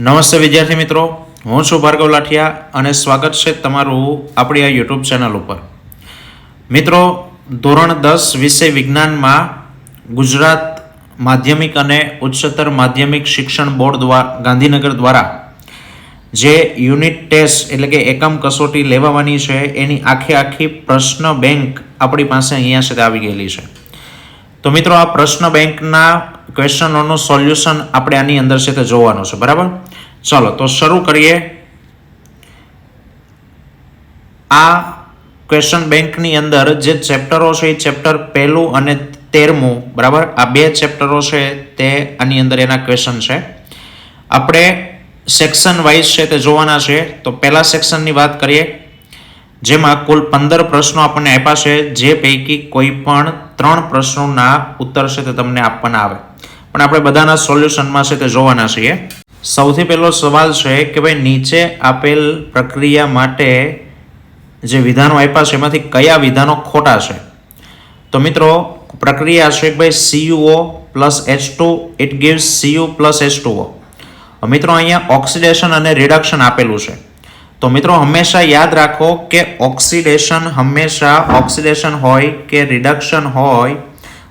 નમસ્તે વિદ્યાર્થી મિત્રો, હું છું ભાર્ગવ લાઠિયા અને સ્વાગત છે તમારું આપણી આ યુટ્યુબ ચેનલ ઉપર. મિત્રો, ધોરણ 10 વિષય વિજ્ઞાનમાં ગુજરાત માધ્યમિક અને ઉચ્ચતર માધ્યમિક શિક્ષણ બોર્ડ ગાંધીનગર દ્વારા જે યુનિટ ટેસ્ટ એટલે કે એકમ કસોટી લેવાની છે એની આખી પ્રશ્ન બેંક આપણી પાસે અહીંયા સુધી આવી ગયેલી છે. તો મિત્રો, આ પ્રશ્ન બેંકના ક્વેશ્ચનોનું સોલ્યુશન આપણે આની અંદર છે તે જોવાનું છે. બરાબર, ચાલો તો શરૂ કરીએ. આ ક્વેશ્ચન બેંકની અંદર જે ચેપ્ટરો છે એ ચેપ્ટર 1 અને 13, બરાબર, આ બે ચેપ્ટરો છે તે આની અંદર એના ક્વેશ્ચન છે. આપણે સેક્શન વાઇઝ છે તે જોવાના છે. તો પહેલા સેક્શનની વાત કરીએ, જેમાં કુલ 15 પ્રશ્નો આપણને આપ્યા છે, જે પૈકી કોઈ પણ 3 પ્રશ્નોના ઉત્તર છે તે તમને આપવાના આવે, પણ આપણે બધાના સોલ્યુશનમાં છે તે જોવાના છીએ. સૌથી પહેલો સવાલ છે કે ભાઈ નીચે આપેલ પ્રક્રિયા માટે જે વિધાનો આપ્યા છે એમાંથી કયા વિધાનો ખોટા છે. તો મિત્રો, પ્રક્રિયા છે કે ભાઈ CuO plus H2 it gives Cu plus H2O. મિત્રો, અહીંયા ઓક્સિડેશન અને રિડક્શન આપેલું છે. તો મિત્રો, હંમેશા યાદ રાખો કે ઓક્સિડેશન હંમેશા ઓક્સિડેશન હોય કે રિડક્શન હોય,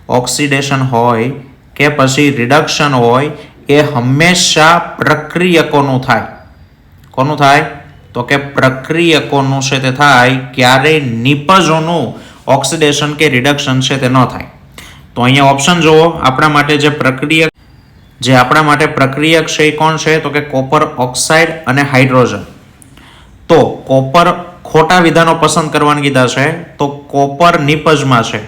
ઓક્સિડેશન હોય કે પછી રિડક્શન હોય, એ હંમેશા પ્રક્રિયકોનું થાય. કોનું થાય? તો કે પ્રક્રિયકોનું છે તે થાય, ક્યારેય નિપજોનું ઓક્સિડેશન કે રિડક્શન છે તે ન થાય. તો અહીંયા ઓપ્શન જુઓ, આપણા માટે જે પ્રક્રિયક છે એ કોણ છે? તો કે કોપર ઓક્સાઇડ અને હાઇડ્રોજન. તો કોપર ખોટા વિધાનો પસંદ કરવાના કીધા છે, તો કોપર નિપજમાં છે.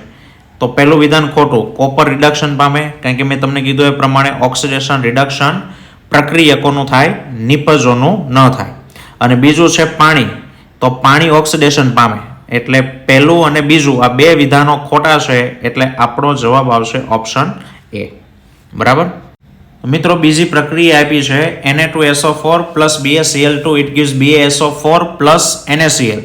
તો પહેલું વિધાન ખોટું, કોપર રિડક્શન પામે, કારણ કે મેં તમને કીધું એ પ્રમાણે ઓક્સિડેશન રિડક્શન પ્રક્રિયકોનું થાય, નિપજોનું ન થાય. અને બીજું છે પાણી, તો પાણી ઓક્સિડેશન પામે. એટલે પહેલું અને બીજું આ બે વિધાનો ખોટા છે, એટલે આપણો જવાબ આવશે ઓપ્શન એ. બરાબર. મિત્રો, બીજી પ્રક્રિયા આપી છે Na2SO4 plus BaCl2 it gives BaSO4 plus NaCl.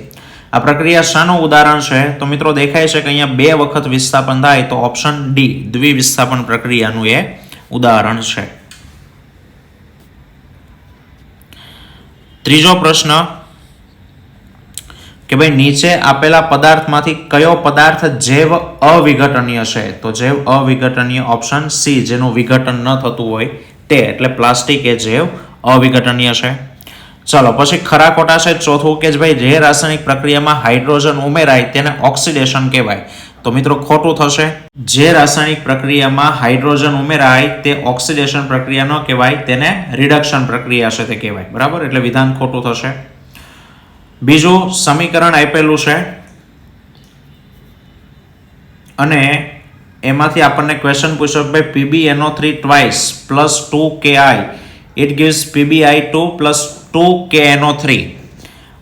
આ પ્રક્રિયા શાનું ઉદાહરણ છે? તો મિત્રો, દેખાય છે કે અહીંયા 2 વખત વિસ્થાપન થાય, તો ઓપ્શન ડી દ્વિવિસ્થાપન પ્રક્રિયાનું એ ઉદાહરણ છે. ત્રીજો પ્રશ્ન કે ભાઈ નીચે આપેલા પદાર્થમાંથી કયો પદાર્થ જૈવ અવિઘટનીય છે? તો જૈવ અવિઘટનીય ઓપ્શન સી, જેનું વિઘટન ન થતું હોય તે, એટલે પ્લાસ્ટિક એ જૈવ અવિઘટનીય છે. ચાલો પછી ખરા ખોટા છે. ચોથું કે ભાઈ જે રાસાયણિક પ્રક્રિયામાં હાઇડ્રોજન ઉમેરાય તેને ઓક્સિડેશન કહેવાય. તો મિત્રો, ખોટું થશે. જે રાસાયણિક પ્રક્રિયામાં હાઇડ્રોજન ઉમેરાય તે ઓક્સિડેશન પ્રક્રિયા ન કહેવાય, તેને રિડક્શન પ્રક્રિયા છે તે કહેવાય. બરાબર, એટલે વિધાન ખોટું થશે. બીજું સમીકરણ આપેલું છે અને એમાંથી આપણને ક્વેશ્ચન પૂછ્યો કે ભાઈ PbNO3 twice plus 2Ki it gives PbI2 plus 2KNO3.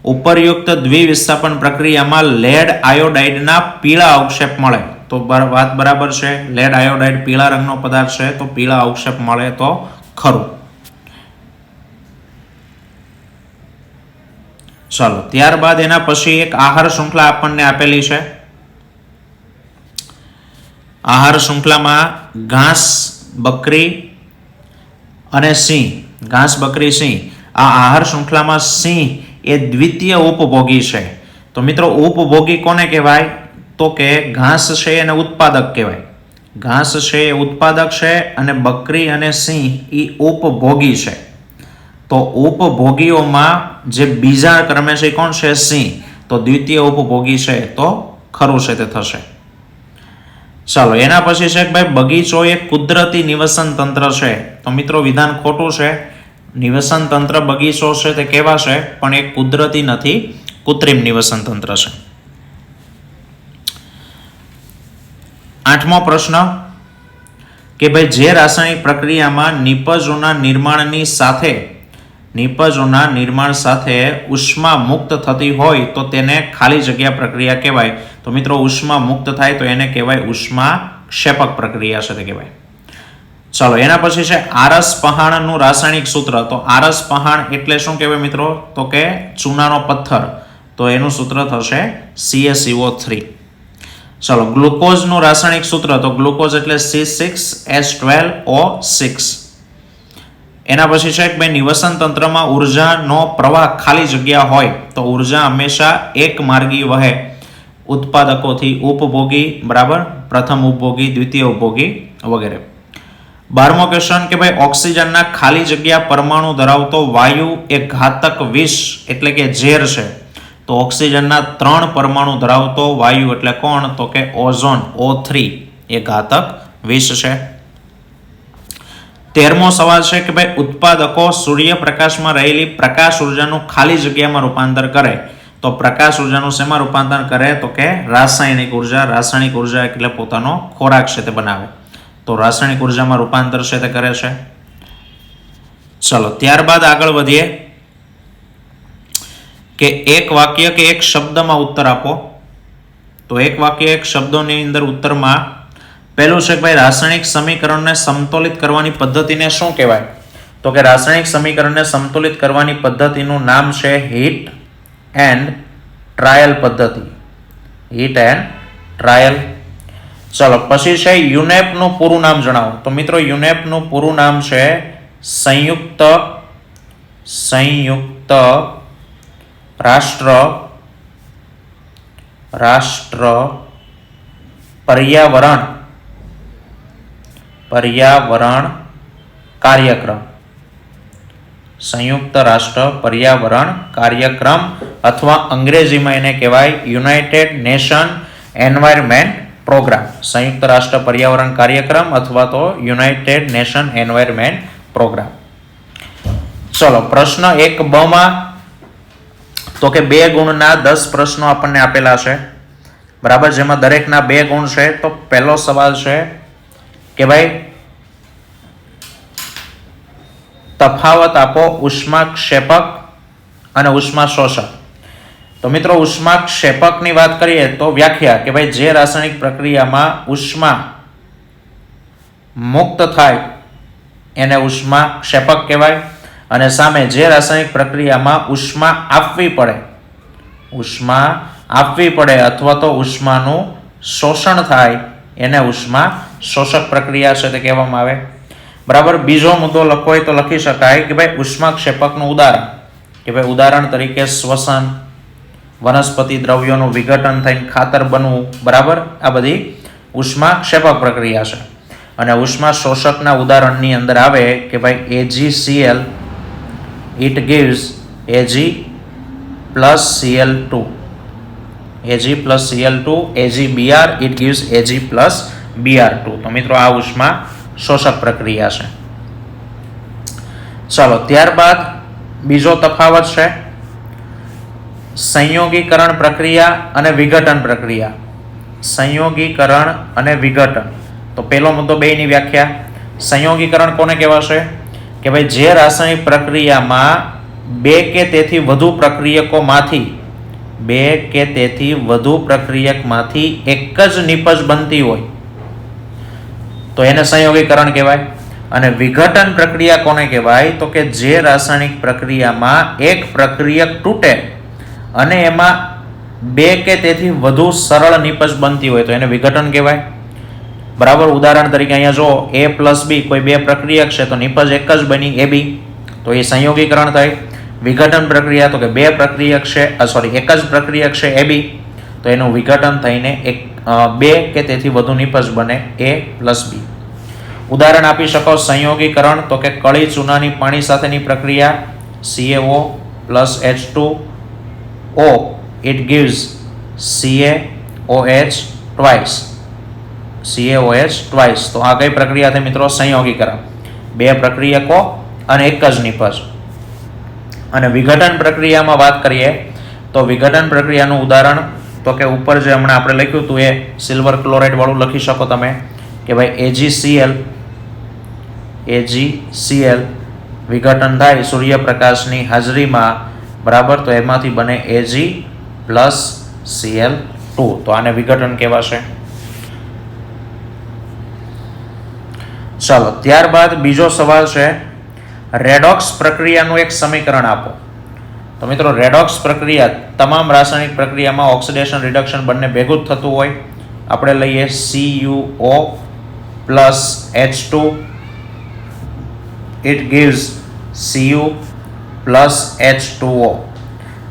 ઉપરયુક્ત દ્વિવિસ્થાપન પ્રક્રિયામાં લેડ આયોડાઇડના પીળા અવક્ષેપ મળે. તો વાત બરાબર છે, લેડ આયોડાઇડ પીળા રંગનો પદાર્થ છે, તો પીળા અવક્ષેપ મળે તો ખરું. ચાલો, ત્યારબાદ એના પછી એક આહાર શૃંખલા આપણને આપેલી છે. આહાર શૃંખલામાં ઘાસ, બકરી અને સિંહ. ઘાસ, બકરી, સિંહ. આ આહાર શૃંખલામાં સિંહ એ દ્વિતીય ઉપભોગી છે. તો મિત્રો, ઉપભોગી કોને કહેવાય? તો કે ઘાસ છે એને ઉત્પાદક કહેવાય. ઘાસ છે એ ઉત્પાદક છે અને બકરી અને સિંહ એ ઉપભોગી છે. તો ઉપભોગીઓમાં જે બીજા ક્રમે છે કોણ છે? સિંહ. તો દ્વિતીય ઉપભોગી છે, તો ખરું છે તે થશે. ચાલો, એના પછી છે કે ભાઈ બગીચો એ કુદરતી નિવસન તંત્ર છે. તો મિત્રો, વિધાન ખોટું છે. નિવસન તંત્ર બગીચો છે તે કેવા છે, પણ એ કુદરતી નથી, કૃત્રિમ નિવસન તંત્ર છે. 8મો પ્રશ્ન કે ભાઈ જે રાસાયણિક પ્રક્રિયામાં નિપજોના નિર્માણ સાથે ઉષ્મા મુક્ત થતી હોય તો તેને ખાલી જગ્યા પ્રક્રિયા કહેવાય. તો મિત્રો, ઉષ્મા મુક્ત થાય તો એને કહેવાય ઉષ્માક્ષેપક પ્રક્રિયા છે તે કહેવાય. ચાલો, એના પછી છે આરસ પહાણનું રાસાયણિક સૂત્ર. તો આરસ પહાણ એટલે શું કહેવાય મિત્રો? તો કે ચૂનાનો પથ્થર. તો એનું સૂત્ર થશે CaCO3. ચાલો, ગ્લુકોઝનું રાસાયણિક સૂત્ર. તો ગ્લુકોઝ એટલે C6H12O6. એના પછી છે કે ભાઈ નિવસન તંત્રમાં ઉર્જાનો પ્રવાહ ખાલી જગ્યા હોય તો ઉર્જા હંમેશા એક માર્ગી વહે ઉત્પાદકોથી ઉપભોગી, બરાબર, પ્રથમ ઉપભોગી, દ્વિતીય ઉપભોગી વગેરે. 12મો ક્વેશ્ચન કે ભાઈ ઓક્સિજનના ખાલી જગ્યા પરમાણુ ધરાવતો વાયુ એ ઘાતક વિષ એટલે કે ઝેર છે. તો ઓક્સિજનના 3 પરમાણુ ધરાવતો વાયુ એટલે કોણ? તો કે ઓઝોન, O3 એ ઘાતક વિષ છે. 13મો સવાલ છે કે ભાઈ ઉત્પાદકો સૂર્યપ્રકાશમાં રહેલી પ્રકાશ ઉર્જાનું ખાલી જગ્યામાં રૂપાંતર કરે. તો પ્રકાશ ઉર્જાનું શેમાં રૂપાંતર કરે? તો કે રાસાયણિક ઉર્જા. રાસાયણિક ઉર્જા એટલે પોતાનો ખોરાક છે તે બનાવે, તો રાસાયણિક ઉર્જામાં રૂપાંતર છે તે કરે છે. ચલો ત્યારબાદ આગળ વધીએ કે એક વાક્ય કે એક શબ્દમાં ઉત્તર આપો. તો એક વાક્ય એક શબ્દોની અંદર ઉત્તરમાં પહેલું છે કે ભાઈ રાસાયણિક સમીકરણને સમતોલિત કરવાની પદ્ધતિને શું કહેવાય? તો કે રાસાયણિક સમીકરણને સમતોલિત કરવાની પદ્ધતિનું નામ છે હીટ એન્ડ ટ્રાયલ પદ્ધતિ. Heat and trial. ચલો પછી છે યુનેપ નું પૂરું નામ જણાવો. તો મિત્રો યુનેપ નું પૂરું નામ છે સંયુક્ત રાષ્ટ્ર પર્યાવરણ કાર્યક્રમ. સંયુક્ત રાષ્ટ્ર પર્યાવરણ કાર્યક્રમ અથવા અંગ્રેજીમાં એને કહેવાય યુનાઇટેડ નેશન એન્વાયરમેન્ટ પ્રોગ્રામ. સંયુક્ત રાષ્ટ્ર પર્યાવરણ કાર્યક્રમ અથવા તો યુનાઇટેડ નેશન એન્વાયરમેન્ટ પ્રોગ્રામ. ચલો પ્રશ્ન 1બ માં તો કે 2 ગુણના 10 પ્રશ્નો આપણને આપેલા છે, બરાબર, જેમાં દરેકના 2 ગુણ છે. તો પહેલો સવાલ છે કે ભાઈ તફાવત આપો ઉષ્માક્ષેપક અને ઉષ્માશોષક. તો મિત્રો ઉષ્માક્ષેપકની વાત કરીએ તો વ્યાખ્યા કે ભાઈ જે રાસાયણિક પ્રક્રિયામાં ઉષ્મા મુક્ત થાય એને ઉષ્માક્ષેપક કહેવાય, અને સામે જે રાસાયણિક પ્રક્રિયામાં ઉષ્મા આપવી પડે અથવા તો ઉષ્માનું શોષણ થાય એને ઉષ્મા શોષક પ્રક્રિયા છે તે કહેવામાં આવે, બરાબર. બીજો મુદ્દો લખવો હોય તો લખી શકાય કે ભાઈ ઉષ્માક્ષેપકનું ઉદાહરણ, કે ભાઈ ઉદાહરણ તરીકે શ્વસન, વનસ્પતિ દ્રવ્યોનું વિઘટન થઈને ખાતર બનવું, બરાબર, આ બધી ઉષ્માક્ષેપક પ્રક્રિયા છે. અને ઉષ્મા શોષકના ઉદાહરણની અંદર આવે કે ભાઈ AgCl it gives Ag plus Cl2, AgBr it gives Ag plus Br2. તો મિત્રો આ ઉષ્મા શોષક પ્રક્રિયા છે. ચાલો ત્યારબાદ બીજો તફાવત છે સંયોગીકરણ પ્રક્રિયા અને વિઘટન પ્રક્રિયા. સંયોગીકરણ અને વિઘટન. તો પહેલો મુદ્દો બેયની વ્યાખ્યા. સંયોગીકરણ કોને કહેવાશે? કે ભાઈ જે રાસાયણિક પ્રક્રિયામાં 2 કે તેથી વધુ પ્રક્રિયકમાંથી એક જ નિપજ બનતી હોય તો એને સંયોગીકરણ કહેવાય. અને વિઘટન પ્રક્રિયા કોને કહેવાય? તો કે જે રાસાયણિક પ્રક્રિયામાં એક પ્રક્રિયક તૂટે અને એમાં 2 કે તેથી વધુ સરળ નિપજ બનતી હોય તો એને વિઘટન કહેવાય, બરાબર. ઉદાહરણ તરીકે અહીંયા જો A plus B કોઈ 2 પ્રક્રિયક છે તો નિપજ એક જ બની AB, તો એ સંયોગીકરણ થાય. વિઘટન પ્રક્રિયા તો કે 2 પ્રક્રિયક છે, એક જ પ્રક્રિયક છે AB, તો એનું વિઘટન થઈને 2 કે તેથી વધુ નિપજ બને A plus B. ઉદાહરણ આપી શકો સંયોગીકરણ તો કે કળી ચૂનાની પાણી સાથેની પ્રક્રિયા CaO plus H2O it gives CaOH twice. તો આ કઈ પ્રક્રિયા થઈ મિત્રો? સંયોગીકરણ. 2 પ્રક્રિયકો અને એક જ નિપજ. અને વિઘટન પ્રક્રિયામાં વાત કરીએ તો વિઘટન પ્રક્રિયાનું ઉદાહરણ તો કે ઉપર જે હમણાં આપણે લખ્યું હતું એ સિલ્વર ક્લોરાઇડ વાળું લખી શકો તમે કે ભાઈ AgCl વિઘટન થાય સૂર્યપ્રકાશની હાજરીમાં, બરાબર, તો એમાંથી બને Ag plus Cl2, તો આને વિઘટન કહેવાશે. ચાલો ત્યારબાદ બીજો સવાલ છે રેડોક્સ પ્રક્રિયાનું એક સમીકરણ આપો. તો મિત્રો રેડોક્સ પ્રક્રિયા તમામ રાસાયણિક પ્રક્રિયામાં ઓક્સિડેશન રિડક્શન બંને ભેગું જ થતું હોય. આપણે લઈએ CuO plus H2 it gives Cu+H2O.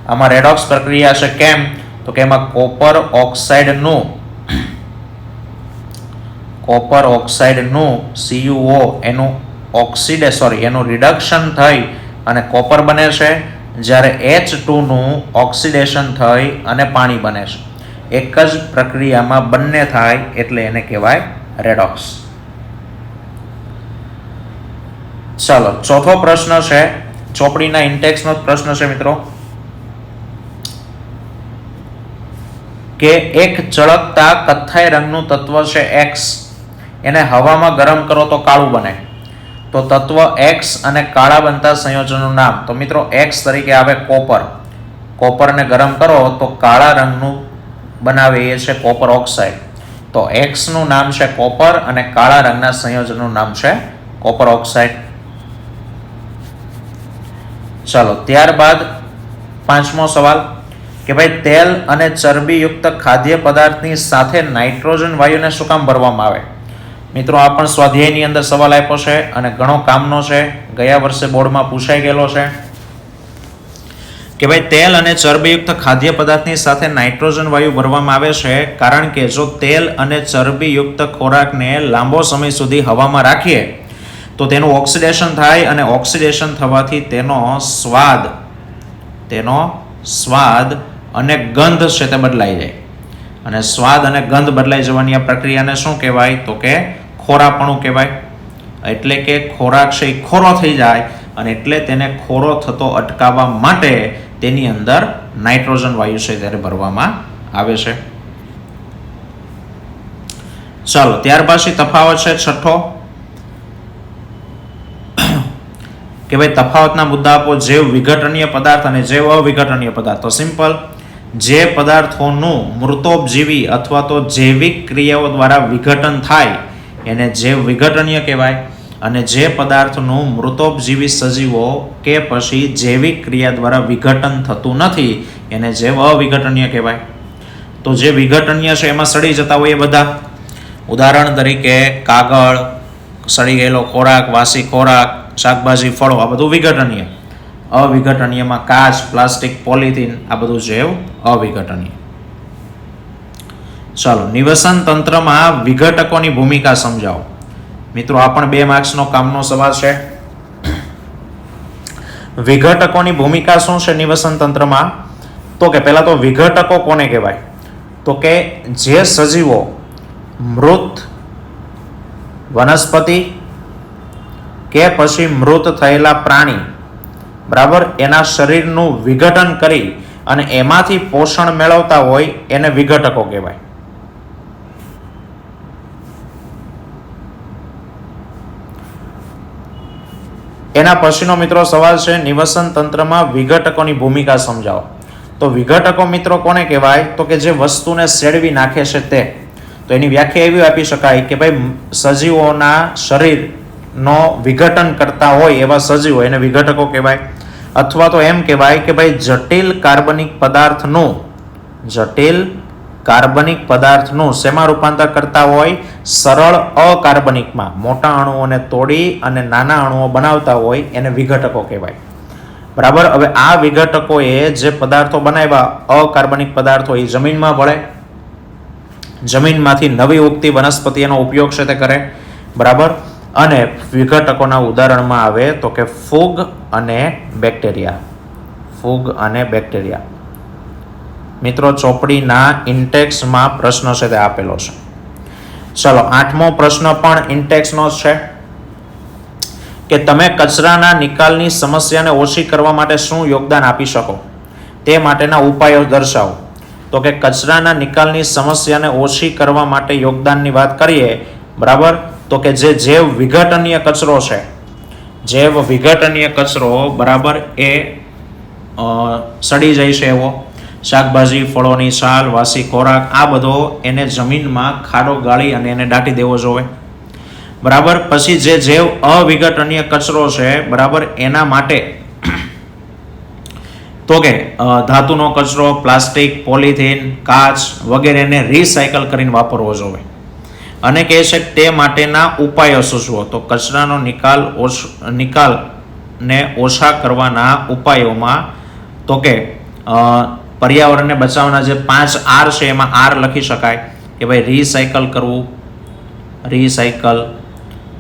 આમાં રેડોક્સ પ્રક્રિયા છે. કેમ? તો કે એમાં કોપર ઓક્સાઇડનું CuO એનું રિડક્શન થઈ અને કોપર બને છે, જ્યારે H2 નું ઓક્સિડેશન થઈ અને પાણી બને છે. એક જ પ્રક્રિયામાં બંને થાય એટલે એને કહેવાય રેડોક્સ. ચાલો, ચોથો પ્રશ્ન છે, ચોપડીના ઇન્ટેક્સનો પ્રશ્ન છે મિત્રો, કે એક ચળકતા કથ્થાઈ રંગનું તત્વ છે X, એને હવામાં ગરમ કરો તો કાળું બને. તો તત્વ X અને કાળા બનતા સંયોજનનું નામ. તો મિત્રો X તરીકે આવે કોપર. કોપરને ગરમ કરો તો કાળા રંગનું બનાવે એ છે કોપર ઓક્સાઇડ. તો X નું નામ છે કોપર અને કાળા રંગના સંયોજનનું નામ છે કોપર ઓક્સાઇડ. ચાલો, ત્યારબાદ પાંચમો સવાલ કે ભાઈ તેલ અને ચરબીયુક્ત ખાદ્ય પદાર્થની સાથે નાઇટ્રોજન વાયુને શું કામ ભરવામાં આવે? મિત્રો આ પણ સ્વાધ્યાયની અંદર સવાલ આપ્યો છે અને ઘણો કામનો છે, ગયા વર્ષે બોર્ડમાં પૂછાઈ ગયેલો છે કે ભાઈ તેલ અને ચરબીયુક્ત ખાદ્ય પદાર્થની સાથે નાઇટ્રોજન વાયુ ભરવામાં આવે છે કારણ કે જો તેલ અને ચરબીયુક્ત ખોરાકને લાંબો સમય સુધી હવામાં રાખીએ તો તેનું ઓક્સિડેશન થાય અને ઓક્સિડેશન થવાથી તેનો સ્વાદ અને ગંધ છે તે બદલાઈ જાય. અને સ્વાદ અને ગંધ બદલાઈ જવાની આ પ્રક્રિયાને શું કહેવાય? તો કે ખોરાપણું કહેવાય. એટલે કે ખોરાક છે એ ખોરો થઈ જાય અને એટલે તેને ખોરો થતો અટકાવવા માટે તેની અંદર નાઇટ્રોજન વાયુ છે ત્યારે ભરવામાં આવે છે. ચાલો, ત્યાર પછી તફાવત છે છઠ્ઠો કે ભાઈ તફાવતના મુદ્દા આપો. જૈવ વિઘટનીય પદાર્થ અને જૈવ અવિઘટનીય પદાર્થ. તો સિમ્પલ, જે પદાર્થોનું મૃતોપજીવી અથવા તો જૈવિક ક્રિયાઓ દ્વારા વિઘટન થાય એને જૈવ વિઘટનીય કહેવાય, અને જે પદાર્થનું મૃતોપજીવી સજીવો કે પછી જૈવિક ક્રિયા દ્વારા વિઘટન થતું નથી એને જૈવ અવિઘટનીય કહેવાય. તો જે વિઘટનીય છે એમાં સડી જતા હોય એ બધા, ઉદાહરણ તરીકે કાગળ, સડી ગયેલો ખોરાક, વાસી ખોરાક, શાકભાજી, ફળો, આ બધું વિઘટનીય. અવિઘટનીયમાં કાચ, પ્લાસ્ટિક, પોલિથીન, આ બધું જૈવ અવિઘટનીય. ચાલો, નિવસન તંત્રમાં વિઘટકોની ભૂમિકા સમજાવો. મિત્રો આ પણ 2 માર્ક્સનો કામનો સવાલ છે. વિઘટકોની ભૂમિકા શું છે નિવસન તંત્રમાં? તો કે પહેલા તો વિઘટકો કોને કહેવાય? તો કે જે સજીવો મૃત વનસ્પતિ કે પછી મૃત થયેલા પ્રાણી, બરાબર, એના શરીરનું વિઘટન કરી અને એમાંથી પોષણ મેળવતા હોય એને વિઘટકો કહેવાય. એના પછીનો મિત્રો સવાલ છે નિવસન તંત્રમાં વિઘટકોની ભૂમિકા સમજાવો. તો વિઘટકો મિત્રો કોને કહેવાય? તો કે જે વસ્તુને સેડવી નાખે છે તે. તો એની વ્યાખ્યા એવી આપી શકાય કે ભાઈ સજીવોના શરીરનો વિઘટન કરતા હોય એવા સજીવો એને વિઘટકો કહેવાય. અથવા તો એમ કહેવાય કે ભાઈ જટિલ કાર્બનિક પદાર્થનું શેમાં રૂપાંતર કરતા હોય? સરળ અકાર્બનિકમાં. મોટા અણુઓને તોડી અને નાના અણુઓ બનાવતા હોય એને વિઘટકો કહેવાય. બરાબર. હવે આ વિઘટકોએ જે પદાર્થો બનાવ્યા અકાર્બનિક પદાર્થો એ જમીનમાં ભળે, જમીનમાંથી નવી ઉગતી વનસ્પતિ એનો ઉપયોગ છે તે કરે, બરાબર. અને વિઘટકોના ઉદાહરણમાં આવે તો કે ફૂગ અને બેક્ટેરિયા. મિત્રો ચોપડીના ઇન્ટેક્સમાં પ્રશ્ન છે તે આપેલો છે. ચલો, 8મો પ્રશ્ન પણ ઇન્ટેક્સનો છે કે તમે કચરાના નિકાલની સમસ્યાને ઓછી કરવા માટે શું યોગદાન આપી શકો તે માટેના ઉપાયો દર્શાવો. તો કે કચરાના નિકાલની સમસ્યાને ઓછી કરવા માટે યોગદાનની વાત કરીએ, બરાબર, તો કે જે જૈવ વિઘટનીય કચરો છે, જૈવ વિઘટનીય કચરો, બરાબર, એ સડી જાય છે એવો શાકભાજી, ફળોની છાલ, વાસી ખોરાક, આ બધો એને જમીનમાં ખાડો ગાળી અને એને દાટી દેવો જોઈએ, બરાબર. પછી જે જૈવ અવિઘટનીય કચરો છે, બરાબર, એના માટે તો કે ધાતુનો કચરો, પ્લાસ્ટિક, પોલિથીન, કાચ વગેરેને રિસાયકલ કરીને વાપરવો જોઈએ, અને કહે છે કે તે માટેના ઉપાયો સૂચવો. તો કચરાનો નિકાલને ઓછા કરવાના ઉપાયોમાં તો કે પર્યાવરણને બચાવવાના જે 5 R છે એમાં R લખી શકાય કે ભાઈ રીસાયકલ કરવું,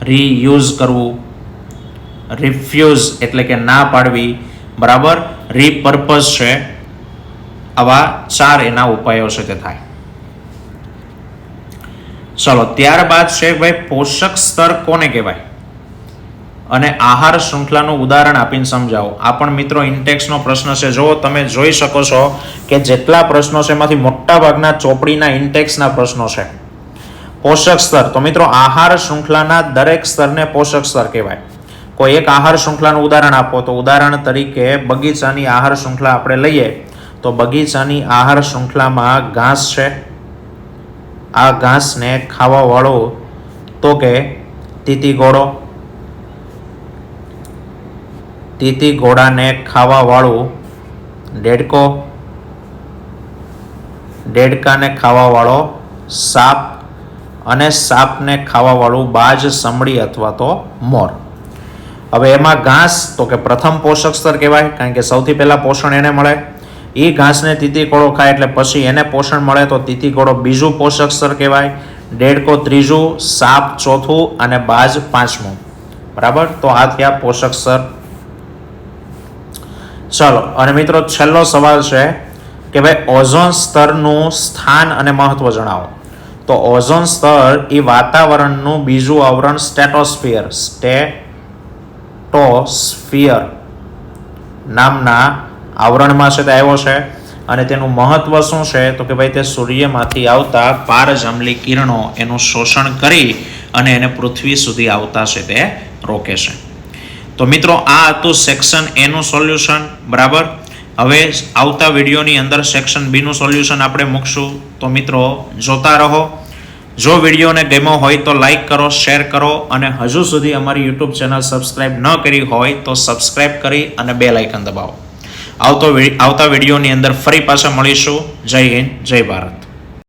રીયુઝ કરવું, રિફ્યુઝ એટલે કે ના પાડવી, બરાબર, રીપર્પઝ છે. આવા 4 એના ઉપાયો છે તે થાય. ચલો ત્યારબાદ છે ભાઈ પોષક સ્તર કોને કહેવાય અને આહાર શૃંખલાનું ઉદાહરણ આપીને સમજાવો. આ પણ મિત્રો ઇન્ટેક્સનો પ્રશ્ન છે. જો તમે જોઈ શકો છો કે જેટલા પ્રશ્નો છે એમાંથી મોટા ભાગના ચોપડીના ઇન્ટેક્સના પ્રશ્નો છે. પોષક સ્તર, તો મિત્રો આહાર શૃંખલાના દરેક સ્તરને પોષક સ્તર કહેવાય. કોઈ એક આહાર શૃંખલાનું ઉદાહરણ આપો, તો ઉદાહરણ તરીકે બગીચાની આહાર શૃંખલા આપણે લઈએ તો બગીચાની આહાર શૃંખલામાં ઘાસ છે. આ ઘાસને ખાવા વાળો તો કે તીતી ઘોડો, તીતી ઘોડાને ખાવા વાળું દેડકો, દેડકાને ખાવા વાળો સાપ અને સાપને ખાવા વાળું બાજ, સમડી અથવા તો મોર. હવે એમાં ઘાસ તો કે પ્રથમ પોષક સ્તર કહેવાય, કારણ કે સૌથી પહેલા પોષણ એને મળે. એ ઘાસને તીતી ઘોડો ખાય એટલે પછી એને પોષણ મળે, તો તીતી ઘોડો બીજું પોષક સ્તર કહેવાય, દેડકો ત્રીજું, સાપ ચોથું અને બાજ પાંચમું. બરાબર, તો આ થયા પોષક સ્તર. ચલો અને મિત્રો છેલ્લો સવાલ છે કે ભાઈ ઓઝોન સ્તરનું સ્થાન અને મહત્વ જણાવો. તો ઓઝોન સ્તર એ વાતાવરણનું બીજું આવરણ સ્ટેટોસ્ફિયર નામના આવરણમાં છે તે આવ્યો છે. અને તેનું મહત્વ શું છે તો કે ભાઈ તે સૂર્યમાંથી આવતા પારજાંબલી કિરણો એનું શોષણ કરી અને એને પૃથ્વી સુધી આવતા છે તે રોકે છે. તો મિત્રો આ હતું સેક્શન એ નું સોલ્યુશન. બરાબર, હવે આવતા વિડીયોની અંદર સેક્શન બી નું સોલ્યુશન આપણે મૂકશું. તો મિત્રો જોતા રહો. જો વિડીયોને ગમ્યો હોય તો લાઈક કરો, શેર કરો અને હજુ સુધી અમારી યુટ્યુબ ચેનલ સબસ્ક્રાઇબ ન કરી હોય તો સબસ્ક્રાઇબ કરી અને બેલ આઇકન દબાવો. આવતા વિડીયોની અંદર ફરી પાછા મળીશું. જય હિન્દ, જય ભારત.